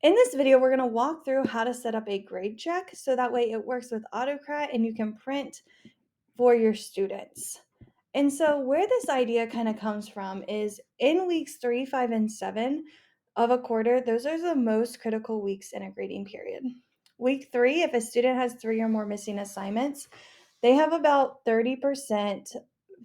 In this video, we're going to walk through how to set up a grade check so that way it works with Autocrat and you can print for your students. And so, where this idea kind of comes from is in weeks 3, 5, and 7 of a quarter, those are the most critical weeks in a grading period. Week 3, if a student has 3 or more missing assignments, they have about 30%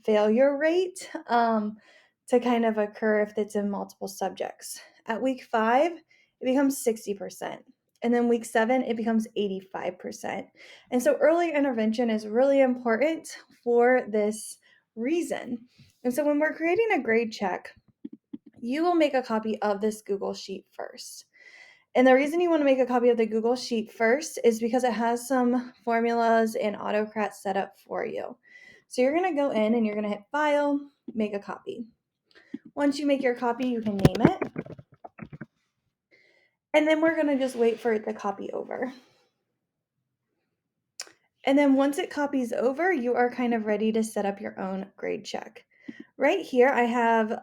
failure rate to kind of occur if it's in multiple subjects. At week 5, it becomes 60%. And then week 7, it becomes 85%. And so early intervention is really important for this reason. And so when we're creating a grade check, you will make a copy of this Google Sheet first. And the reason you want to make a copy of the Google Sheet first is because it has some formulas and Autocrat set up for you. So you're going to go in and you're going to hit File, Make a Copy. Once you make your copy, you can name it. And then we're going to just wait for it to copy over. And then once it copies over, you are kind of ready to set up your own grade check. Right here, I have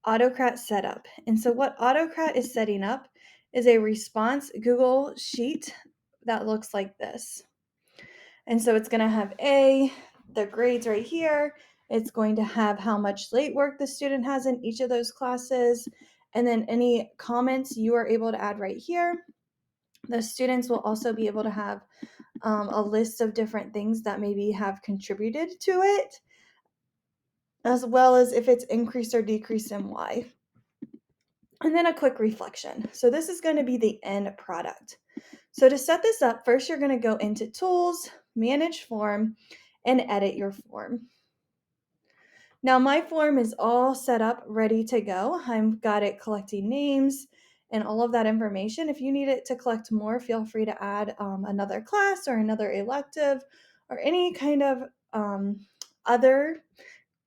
Autocrat set up. And so what Autocrat is setting up is a response Google Sheet that looks like this. And so it's going to have the grades right here. It's going to have how much late work the student has in each of those classes. And then any comments you are able to add right here. The students will also be able to have a list of different things that maybe have contributed to it, as well as if it's increased or decreased and why. And then a quick reflection. So this is going to be the end product. So to set this up, first you're going to go into Tools, Manage Form, and edit your form. Now my form is all set up, ready to go. I've got it collecting names and all of that information. If you need it to collect more, feel free to add another class or another elective or any kind of other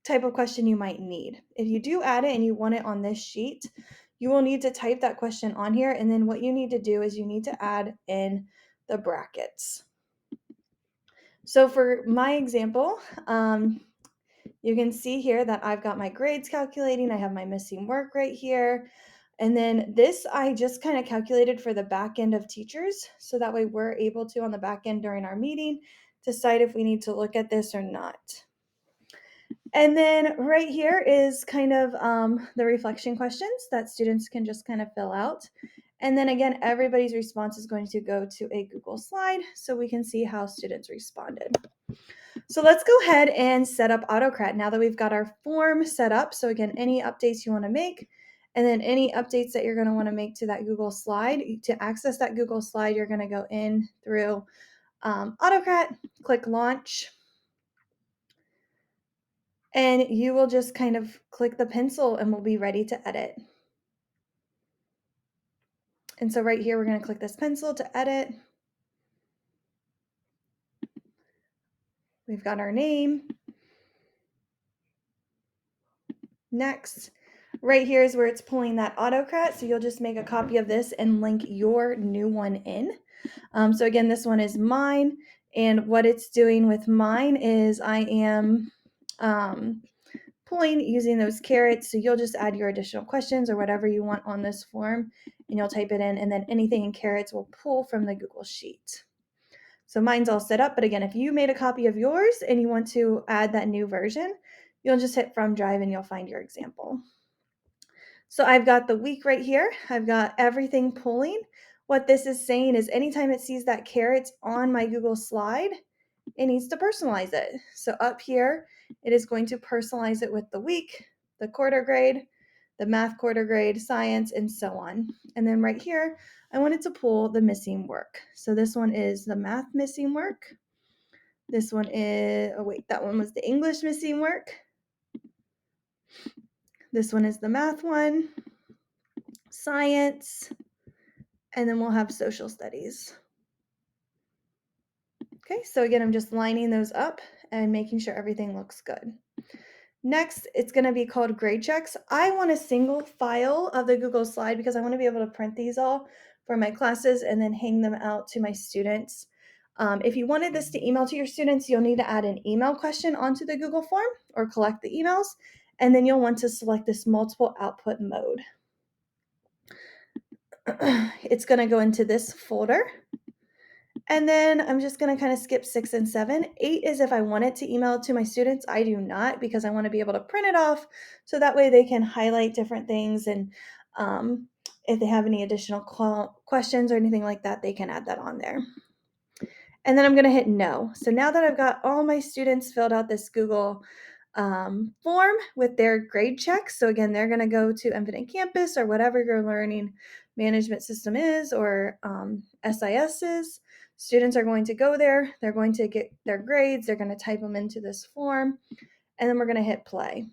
type of question you might need. If you do add it and you want it on this sheet, you will need to type that question on here. And then what you need to do is you need to add in the brackets. So for my example, you can see here that I've got my grades calculating. I have my missing work right here. And then this I just kind of calculated for the back end of teachers. So that way we're able to, on the back end during our meeting, decide if we need to look at this or not. And then right here is kind of the reflection questions that students can just kind of fill out. And then again, everybody's response is going to go to a Google slide so we can see how students responded. So let's go ahead and set up Autocrat now that we've got our form set up. So again, any updates you want to make, and then any updates that you're going to want to make to that Google slide. To access that Google slide, you're going to go in through Autocrat, click Launch, and you will just kind of click the pencil and we'll be ready to edit. And so right here, we're going to click this pencil to edit. We've got our name. Next. Right here is where it's pulling that Autocrat. So you'll just make a copy of this and link your new one in. So again, this one is mine. And what it's doing with mine is I am pulling using those carets. So you'll just add your additional questions or whatever you want on this form and you'll type it in, and then anything in carets will pull from the Google Sheet. So mine's all set up, but again, if you made a copy of yours and you want to add that new version, you'll just hit From Drive and you'll find your example. So I've got the week right here. I've got everything pulling. What this is saying is anytime it sees that carets on my Google slide, it needs to personalize it. So up here, it is going to personalize it with the week, the quarter grade, the math quarter grade, science, and so on. And then right here, I wanted to pull the missing work. So this one is the math missing work. This one is, that one was the English missing work. This one is the math one, science, and then we'll have social studies. Okay, so again, I'm just lining those up and making sure everything looks good. Next, it's going to be called grade checks. I want a single file of the Google slide because I want to be able to print these all for my classes and then hang them out to my students. If you wanted this to email to your students, you'll need to add an email question onto the Google form or collect the emails, and then you'll want to select this multiple output mode. It's going to go into this folder. And then I'm just going to kind of skip 6 and 7. 8 is if I wanted to email it to my students. I do not because I want to be able to print it off so that way they can highlight different things. And if they have any additional questions or anything like that, they can add that on there. And then I'm going to hit no. So now that I've got all my students filled out this Google form with their grade checks. So again, they're going to go to Infinite Campus or whatever your learning management system is, or SIS is. Students are going to go there. They're going to get their grades. They're going to type them into this form, and then we're going to hit play.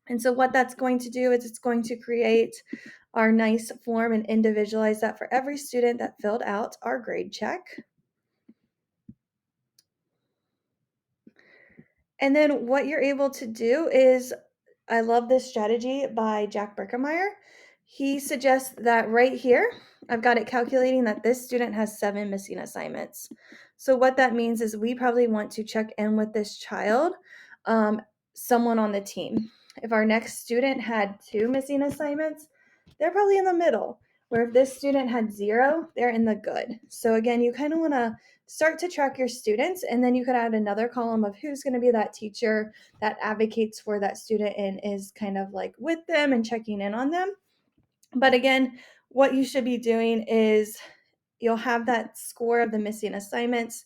And so what that's going to do is it's going to create our nice form and individualize that for every student that filled out our grade check. And then what you're able to do is, I love this strategy by Jack Berkemeyer. He suggests that right here, I've got it calculating that this student has 7 missing assignments. So what that means is we probably want to check in with this child, someone on the team. If our next student had 2 missing assignments, they're probably in the middle. Where if this student had 0, they're in the good. So again, you kind of want to start to track your students, and then you could add another column of who's going to be that teacher that advocates for that student and is kind of like with them and checking in on them. But again, what you should be doing is you'll have that score of the missing assignments.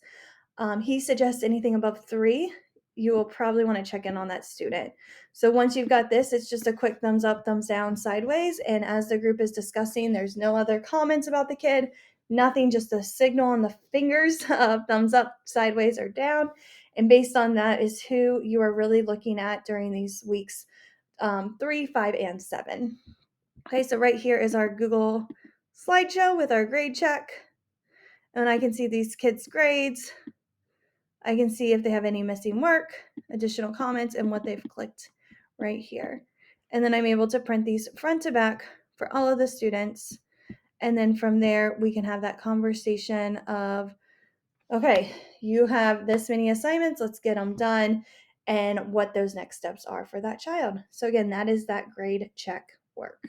He suggests anything above 3, you will probably want to check in on that student. So once you've got this, it's just a quick thumbs up, thumbs down, sideways. And as the group is discussing, there's no other comments about the kid, nothing, just a signal on the fingers of thumbs up, sideways, or down. And based on that is who you are really looking at during these weeks 3, 5, and 7. Okay, so right here is our Google slideshow with our grade check. And I can see these kids' grades. I can see if they have any missing work, additional comments, and what they've clicked right here. And then I'm able to print these front to back for all of the students. And then from there, we can have that conversation of, okay, you have this many assignments, let's get them done, and what those next steps are for that child. So again, that is that grade check work.